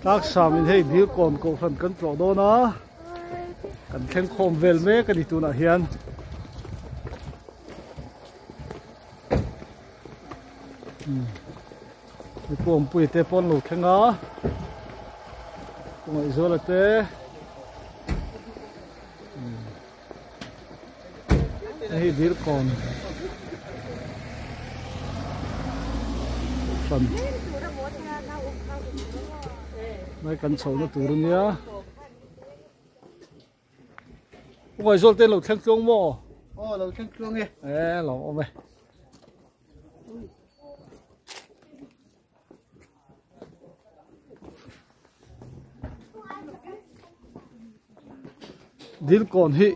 tác sao mình thấy điều còn cổ phần cân trọ đó nó cần thêm khom về mấy cái đi tu nào hiền đi cuồng bụi tê pon lụt thế ngó cũng rồi là tê đây điều còn phần mấy cần sầu nó tủ luôn nhá ngoài rồi tên lẩu thanh chuông mò lẩu thanh chuông nghe lẩu mày điên còn hi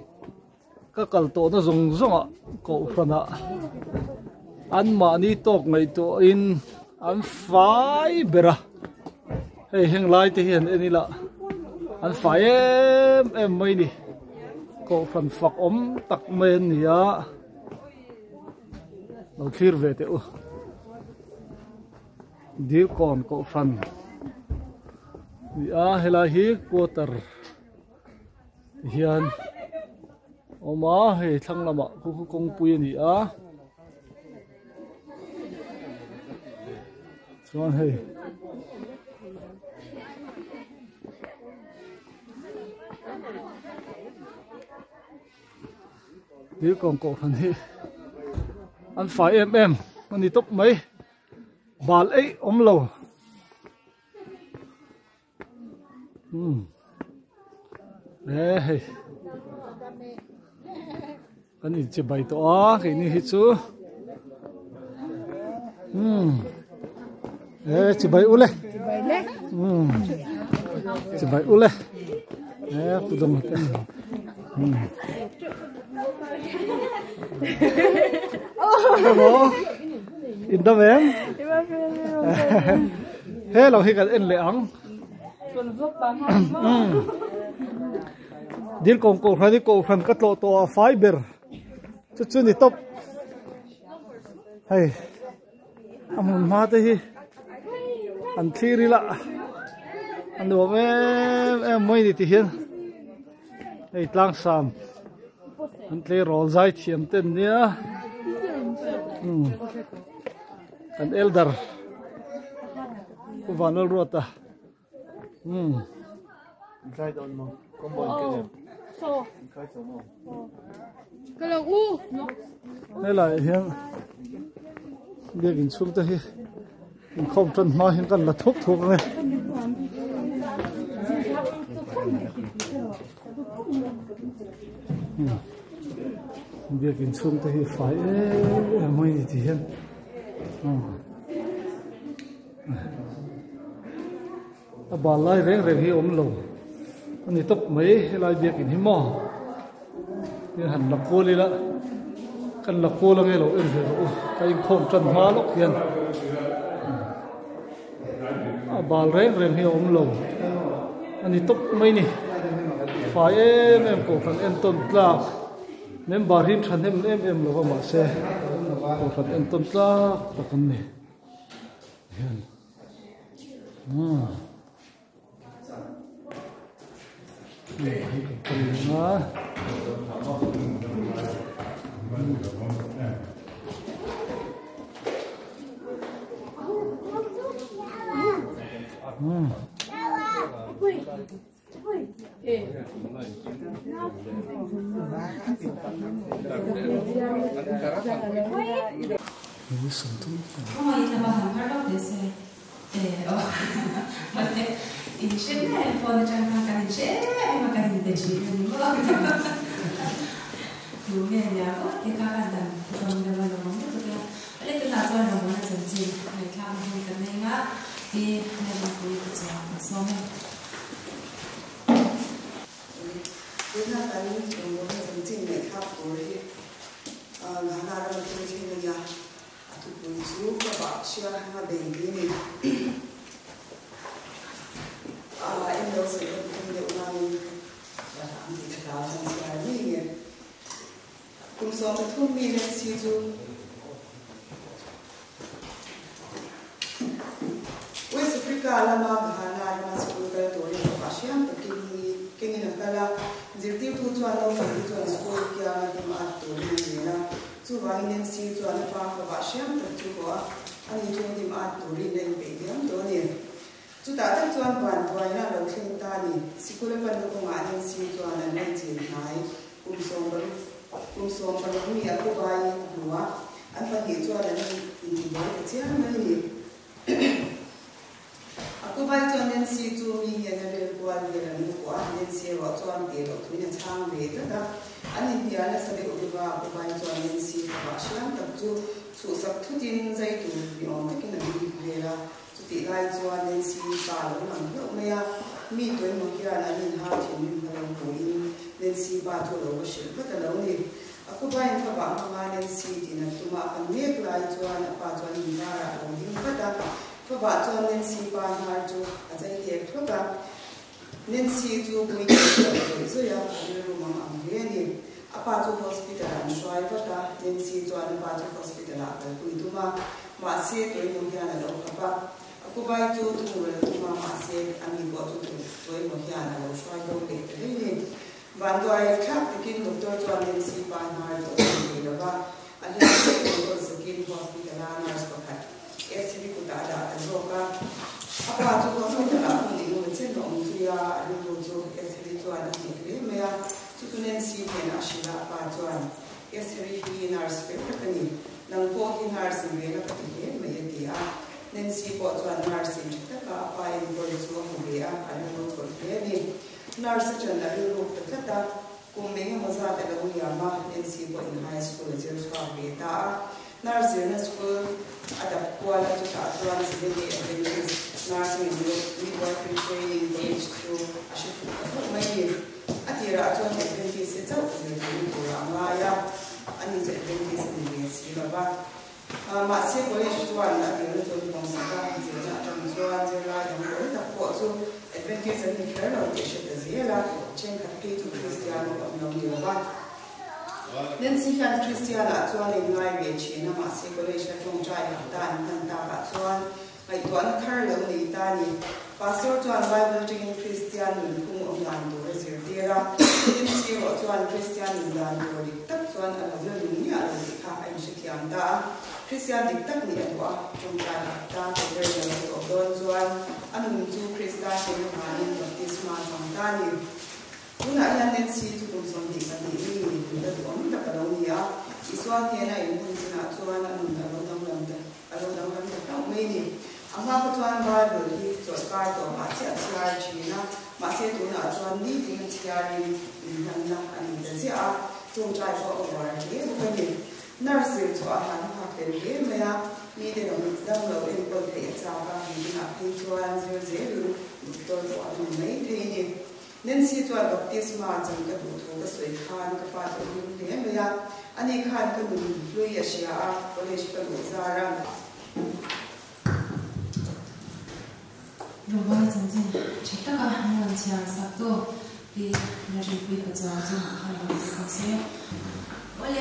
các cậu tổ nó dùng dùng ạ cậu phần ạ ăn mà đi tóc ngày tổ in ăn phải bера hey heng lai thì hiện anh là ăn phải em mấy đi cậu phần phật ốm tắc men nhỉ đầu tiên về thế đi còn cậu phần hay là hi quarter hiện oma hay thằng nào mà cũng công pui nhỉ Chuan hay đi còn cổ phần hi ăn phải em anh đi top mấy bà ấy lâu đấy anh đi chơi bài to cái này hết chú chơi bài ule chơi bài ule phụ đồng in đâu em thế là khi cái in lệ ống điên công cổ phải đi cổ phần cắt lỗ to fiber chút chút đi top hay anh mà thế anh thi đi lạ anh đồ em mới đi thì hiền hay lang sam anh lấy roll dai thiam tên nhá anh elder của vanal rota dai don mo con bồn cái là u đây là hiện việc in xuống tới mình không chân nói hiện cần là thuốc này việc in xuống tới phải mới thì hiện bà lại rèn rèn hi ôm lồng anh đi tóc mấy lại việc in hiểm mò nên hẳn là cô điละกันละโคละไงเราเอ็นเถอะก็ยังคงจนมาลกเพียนบาลเร่งเร่งให้อมลงอันนี้ตบไม่นี่ฝ่ายเอ็มกูขันเอ็นต้นปลาเน้นบาริมฉันเอ็มเราก็มาเซ่กูขันเอ็นต้นปลาตะกันนี่เห็นให้กับคนนะWhere's the kala ma bahana ma school ka to ri pa siam ta king in kala zirti tu chuan lo fa tu school kya ma to ri na chu wa in si chuan pa pa siam ta chu ko ani chu di ma to ri nei pe diam to ni chu ta ta chuan ban thoi na lo thin ta ni school ban ko ma in si chuan an nei chin nai som ba mi a ko bai ruwa an pa hi chuan an ni ba chiam mai ni aku bai chuan nen si chu mi hian a rel kuan ve ran ko a nen si ro chuan te ro thuina chang ve ta da ani bia la sabe ko ba aku bai chuan nen si ba siam tak chu chu sak thu tin zai tu bi on ta kin a bi ve la chu ti lai chuan nen si ba lo lang lo me ya mi toi mo kira na nin ha thin min ha lo ko in nen si ba thu lo ko shil ka ta lo ni aku bai ka ba ma nen si ti na tu ma kan me lai chuan pa chuan ni na ra lo ni ka taก็ว่าจนเน้นสีปานหาจูอาจจะเห็นทุกอย่างเน้นสีจูไม่เกี่ยวกับส่วนยาเรื่องมังอันเรียนนี่อาป้าจู hospital อันช่วยก็ได้เน้นสีจูอันป้าจู hospital อะไรคุยตัวมาเสียตัวมุ่งยาเราครับป้ากูไปจูตัวเลยตัวมาเสียอันนี้ก็จูตัวมุ่งยาเราช่วยเราเด็กนี่วันตัวไอ้ครับที่กินdoktorจูอันเน้นสีปานหาจูนี่แล้วว่าอันนี้ก็สกิน hospital น่าสนใจSCB กูตาดาแต่โลกะอาป้าจูก็ไม่ได้ละคนนี้มันเช่นน้องจุยาเรื่องจู SCB จูอันนี้ก็เลยไม่อะจูตุเน้นสีเนี่ยนะชิลาป้าจูอัน SCB ที่นาร์สเป็นแบบนี้นังโก้ที่นาร์สเป็นแบบนี้ไม่ดีอ่ะเน้นสีก็จูอันนาร์สเป็นแต่ก็อาป้ายังบริสุทธิ์หัวอ่ะอันนี้ก็ตัวแบบนี้นาร์สจนได้รู้แต่ก็กูไม่งั้นมันจะแต่ละวันยามาเน้นสีก็ในไฮสคูลเจอสควาเบต้าnursing school ada kuala tu tak tuan sendiri ada nursing midwifery training college tu asyik mai atira tuan adventist itu jadi orang Melayu ani jadi adventist ni siapa masih college tuan ada tu pengsalah jadi tuan jadi yang boleh tak kuat tu adventist ni kerana dia sudah zela cengkat itu Kristian orang Melayu nen si kan Christian a chuan in ngai ve chi na ma se college la tong trai ha ta an ta ka chuan ai tuan thar lo ni ta ni pastor chuan Bible teaching Christian ni kum om lan do re sir tira nen si ro chuan Christian ni dan do ri tak chuan a lo ni a lo ni kha ai shi thiam ta Christian dik tak ni atwa tong trai ha ta ko re lo to don chuan anun chu Christian ni ma ni baptisma tong ta ni una yan nen si tu kum som di kan ni ni da on da ka lo ni a iswa ke na in hun sina chuan anun da lo dang lam da ta mai ni amma ko chuan ba do hi to ka to ma che a chi na ma se tu na chuan ni ding chia ni nan na an da sia chung trai ko o wa ke ko ni nurse to a han ha ke ke me ya ni de no dang lo in ko te cha ba ni na ke chuan zero to to an mai te ni nen si chuan baptisma chan ka du tho ka soi khan ka pa to ni le me ya ani khan ka du lui ya sia a college ka du za ra如果曾经这个我们讲啥都比那是比较早就看到这个些，我嘞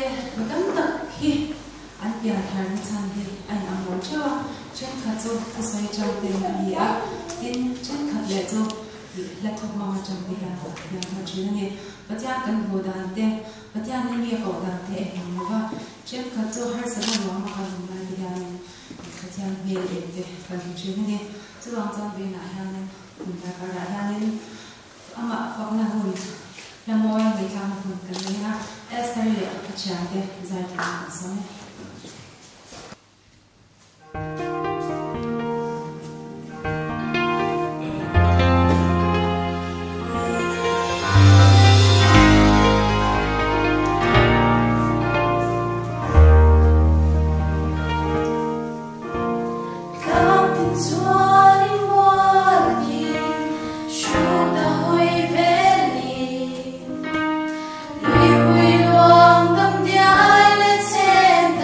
等等去安边看参的，安安我这真看做不sai照的那呀，因真看来做。လက်ထောက်မှာကြံပေးတာညမချင်းနေပကြကန်ဟိုဒန်တဲ့ပကြနေမြေဟိုဒန်တဲ့ဘာကျန်ကကြောဟာစမမောမခါမလာဒီယာပကြမြေတဲ့ကန်ချင်းနေစလောင်းစံပေးနာဟာနေဒါကရာဟာနေအမဖောင်းနာဟိုရမောရမေချာမဖွင့်ကနေဟာအစတရီအချာတဲ့ဇာတ်တာဆုံး Luang dam dia le chen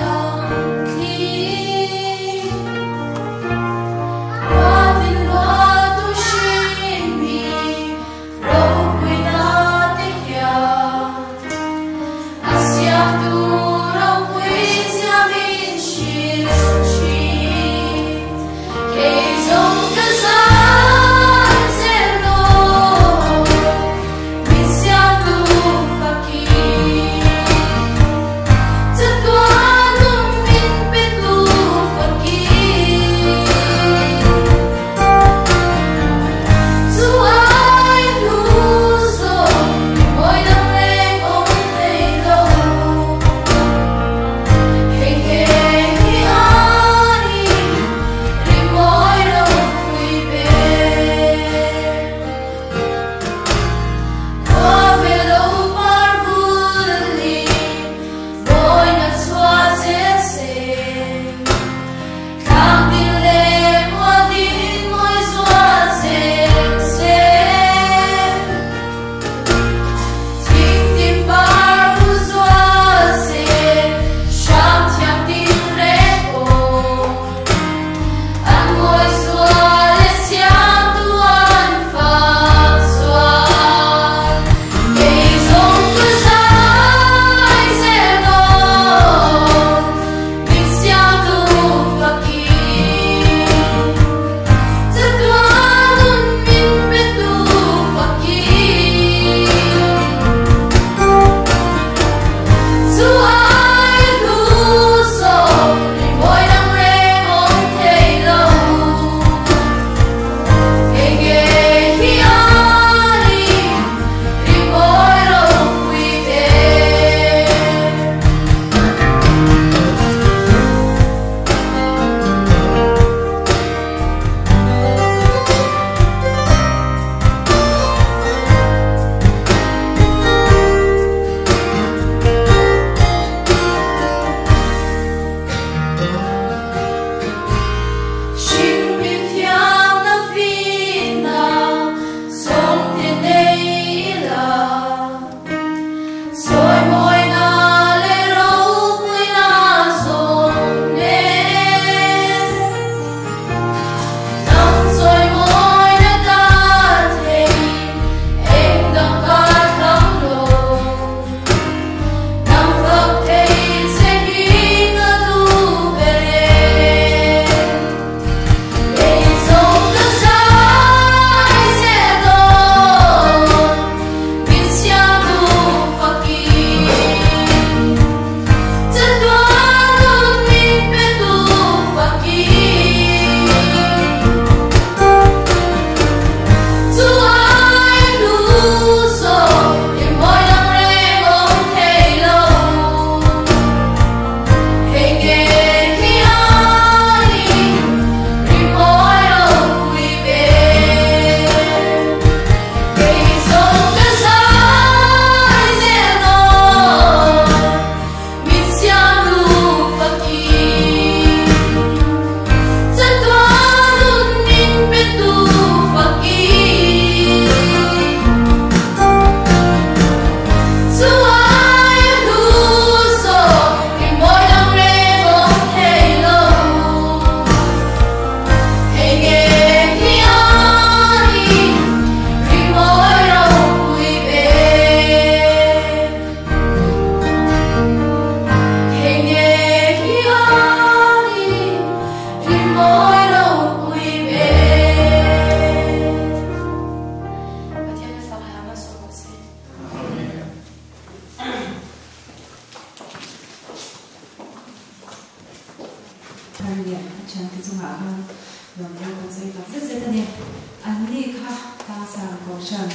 sang cầu sân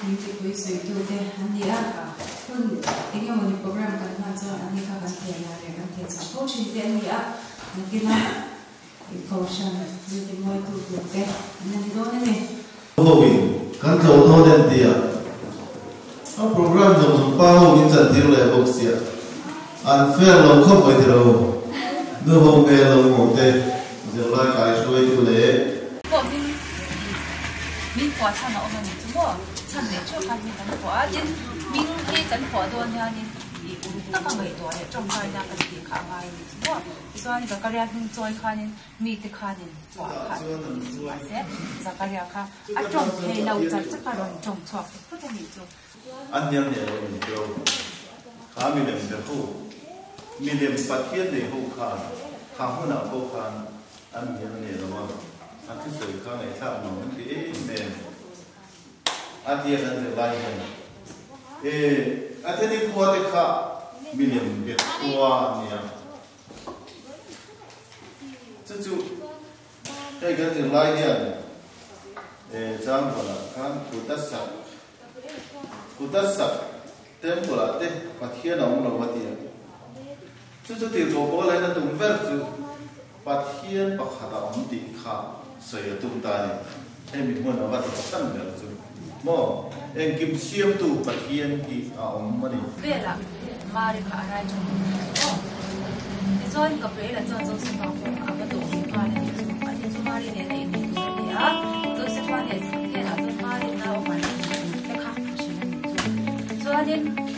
những cái quý suy tu thế anh đi hơn tiếng yêu một program cần làm cho anh đi các vấn đề là để vấn đề sản xuất sinh tiền đi những cái nào cầu sân những cái môi tu tu thế anh đi đâu này Hoi kan thâu thâu den tia a program jong bao in chan thil le bok sia an fair lo khop oi thiro nu hong ge lo mo te je la kai soi tu le ko min kwa chan ở bên chúng mo chan để cho kan min kan kwa din min he kan kwa do nya ni ta ka ngai do le trong kai na kan ti kha ngai ni chúng mo so ni ka karya hin choi khanin mi te khanin kwa kha se zakaria kha a trong he lau char cha ka ron trong chok ko ta ni chu an nyam ne lo ni jo kha mi lem de hu mi lem pathian ne hu kha hu na ko khan an nyam ne lo ma an ti soi kha ngai sa no man ti me a ti an de lai he a te ni ko te kha mi lem be kwa ni chu đây cái gì lai nha trang gọi là kan kutassak tem gọi là tem phát hiện ông là what tiền chu tiền đồ có lại là tung ver chu phát hiện bạc hạt ông đi khá sợi tung tai em mình muốn là what sẵn được chu mo em kim xiêm tu phát hiện thì ông mà đi về là mà đi khá ra chung rồi cái về là cho sinh hoạt của các tổ chức quan này anh chị chúng ta đi đến đây mình sẽ tôi sẽ quan hệ cái là tôi mà đi nào mà cái khác thì sẽ làm rồi cho nên